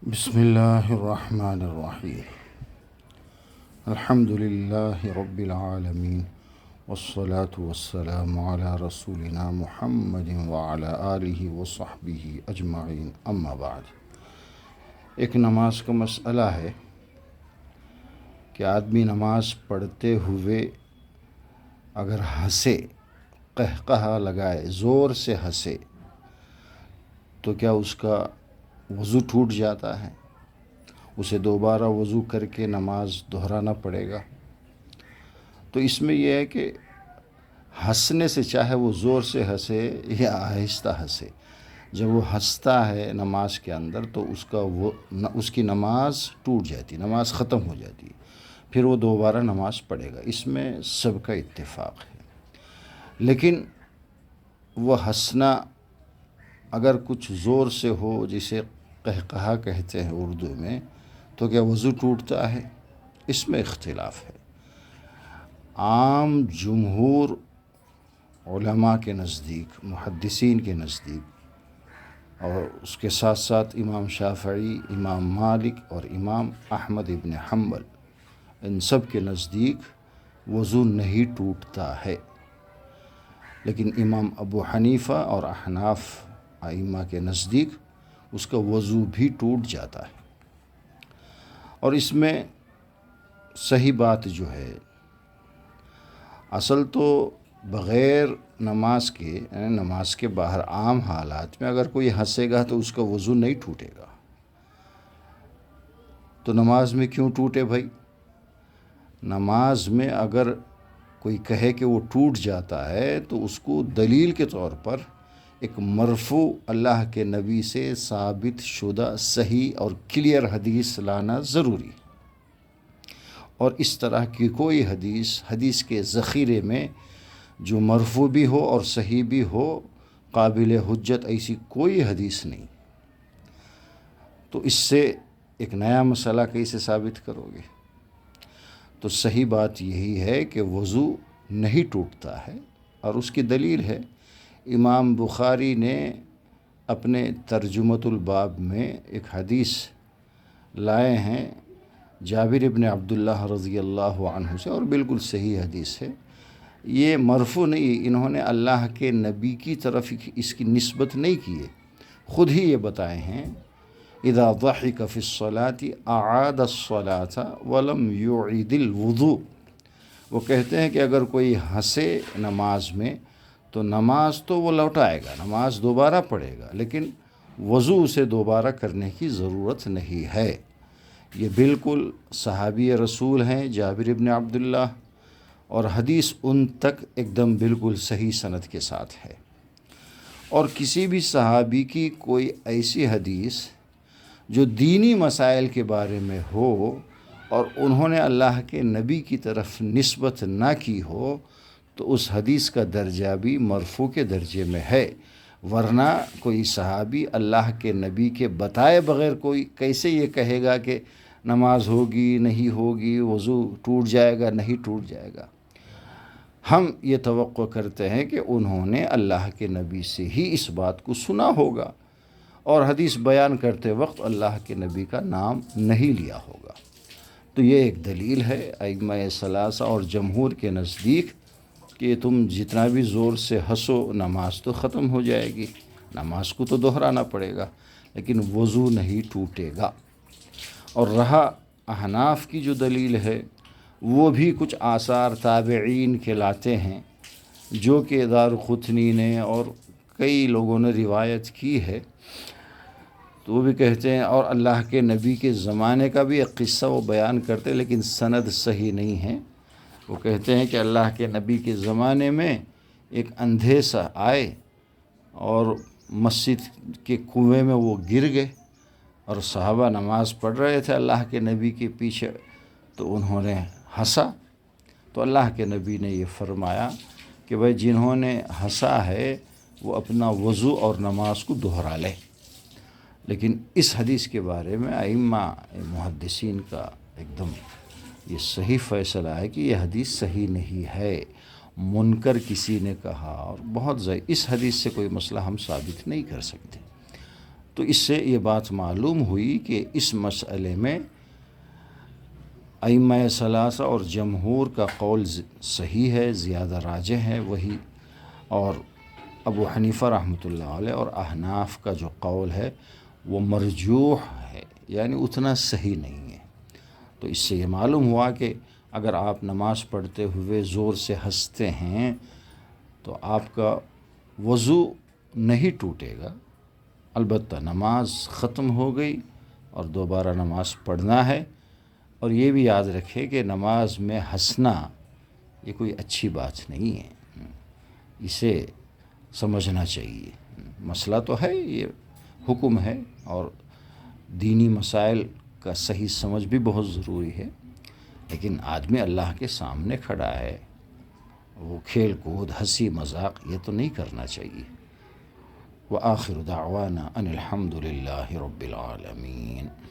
بسم اللہ الرحمن الرحیم الحمد للہ رب العالمین والصلاة والسلام علی رسولنا محمد وعلی آلہ وصحبہ اجمعین اما بعد۔ ایک نماز کا مسئلہ ہے کہ آدمی نماز پڑھتے ہوئے اگر ہنسے، قہقہا لگائے، زور سے ہنسے تو کیا اس کا وضو ٹوٹ جاتا ہے؟ اسے دوبارہ وضو کر کے نماز دہرانا پڑے گا؟ تو اس میں یہ ہے کہ ہنسنے سے، چاہے وہ زور سے ہنسے یا آہستہ ہنسے، جب وہ ہنستا ہے نماز کے اندر تو اس کی نماز ٹوٹ جاتی، نماز ختم ہو جاتی، پھر وہ دوبارہ نماز پڑھے گا۔ اس میں سب کا اتفاق ہے۔ لیکن وہ ہنسنا اگر کچھ زور سے ہو، جسے قہقہا کہتے ہیں اردو میں، تو کیا وضو ٹوٹتا ہے؟ اس میں اختلاف ہے۔ عام جمہور علماء کے نزدیک، محدثین کے نزدیک، اور اس کے ساتھ ساتھ امام شافعی، امام مالک اور امام احمد ابن حنبل، ان سب کے نزدیک وضو نہیں ٹوٹتا ہے۔ لیکن امام ابو حنیفہ اور احناف ائمہ کے نزدیک اس کا وضو بھی ٹوٹ جاتا ہے۔ اور اس میں صحیح بات جو ہے، اصل تو بغیر نماز کے باہر عام حالات میں اگر کوئی ہنسے گا تو اس کا وضو نہیں ٹوٹے گا، تو نماز میں کیوں ٹوٹے بھائی؟ نماز میں اگر کوئی کہے کہ وہ ٹوٹ جاتا ہے تو اس کو دلیل کے طور پر ایک مرفوع اللہ کے نبی سے ثابت شدہ صحیح اور کلیئر حدیث لانا ضروری، اور اس طرح کی کوئی حدیث کے ذخیرے میں جو مرفوع بھی ہو اور صحیح بھی ہو، قابل حجت ایسی کوئی حدیث نہیں۔ تو اس سے ایک نیا مسئلہ کیسے ثابت کرو گے؟ تو صحیح بات یہی ہے کہ وضو نہیں ٹوٹتا ہے، اور اس کی دلیل ہے، امام بخاری نے اپنے ترجمۃ الباب میں ایک حدیث لائے ہیں جابر ابن عبداللہ رضی اللہ عنہ سے، اور بالکل صحیح حدیث ہے۔ یہ مرفوع نہیں، انہوں نے اللہ کے نبی کی طرف اس کی نسبت نہیں کی ہے، خود ہی یہ بتائے ہیں، اذا ضحک فی الصلاۃ اعاد الصلاۃ ولم یعید الوضوء۔ وہ کہتے ہیں کہ اگر کوئی ہنسے نماز میں تو نماز تو وہ لوٹائے گا، نماز دوبارہ پڑھے گا، لیکن وضو اسے دوبارہ کرنے کی ضرورت نہیں ہے۔ یہ بالکل صحابی رسول ہیں جابر ابن عبداللہ، اور حدیث ان تک ایک دم بالکل صحیح سند کے ساتھ ہے۔ اور کسی بھی صحابی کی کوئی ایسی حدیث جو دینی مسائل کے بارے میں ہو اور انہوں نے اللہ کے نبی کی طرف نسبت نہ کی ہو، تو اس حدیث کا درجہ بھی مرفوع کے درجے میں ہے، ورنہ کوئی صحابی اللہ کے نبی کے بتائے بغیر کوئی کیسے یہ کہے گا کہ نماز ہوگی نہیں ہوگی، وضو ٹوٹ جائے گا نہیں ٹوٹ جائے گا؟ ہم یہ توقع کرتے ہیں کہ انہوں نے اللہ کے نبی سے ہی اس بات کو سنا ہوگا، اور حدیث بیان کرتے وقت اللہ کے نبی کا نام نہیں لیا ہوگا۔ تو یہ ایک دلیل ہے ائمہ ثلاثہ اور جمہور کے نزدیک کہ تم جتنا بھی زور سے ہنسو، نماز تو ختم ہو جائے گی، نماز کو تو دہرانا پڑے گا، لیکن وضو نہیں ٹوٹے گا۔ اور رہا احناف کی جو دلیل ہے، وہ بھی کچھ آثار تابعین کے لاتے ہیں، جو کہ دارقطنی نے اور کئی لوگوں نے روایت کی ہے۔ تو وہ بھی کہتے ہیں، اور اللہ کے نبی کے زمانے کا بھی ایک قصہ وہ بیان کرتے، لیکن سند صحیح نہیں ہے۔ وہ کہتے ہیں کہ اللہ کے نبی کے زمانے میں ایک اندھے سا آئے اور مسجد کے کنویں میں وہ گر گئے، اور صحابہ نماز پڑھ رہے تھے اللہ کے نبی کے پیچھے، تو انہوں نے ہنسا، تو اللہ کے نبی نے یہ فرمایا کہ بھائی جنہوں نے ہنسا ہے وہ اپنا وضو اور نماز کو دہرا لے۔ لیکن اس حدیث کے بارے میں ائمہ محدثین کا ایک دم یہ صحیح فیصلہ ہے کہ یہ حدیث صحیح نہیں ہے، منکر کسی نے کہا، اور بہت اس حدیث سے کوئی مسئلہ ہم ثابت نہیں کر سکتے۔ تو اس سے یہ بات معلوم ہوئی کہ اس مسئلے میں ائمہ ثلاثہ اور جمہور کا قول صحیح ہے، زیادہ راجح ہے وہی، اور ابو حنیفہ رحمۃ اللہ علیہ اور احناف کا جو قول ہے وہ مرجوح ہے، یعنی اتنا صحیح نہیں ہے۔ تو اس سے یہ معلوم ہوا کہ اگر آپ نماز پڑھتے ہوئے زور سے ہنستے ہیں تو آپ کا وضو نہیں ٹوٹے گا، البتہ نماز ختم ہو گئی اور دوبارہ نماز پڑھنا ہے۔ اور یہ بھی یاد رکھے کہ نماز میں ہنسنا یہ کوئی اچھی بات نہیں ہے، اسے سمجھنا چاہیے۔ مسئلہ تو ہے، یہ حکم ہے، اور دینی مسائل کا صحیح سمجھ بھی بہت ضروری ہے، لیکن آدمی اللہ کے سامنے کھڑا ہے، وہ کھیل کود ہنسی مذاق یہ تو نہیں کرنا چاہیے۔ وآخر دعوانا ان الحمد للہ رب العالمین۔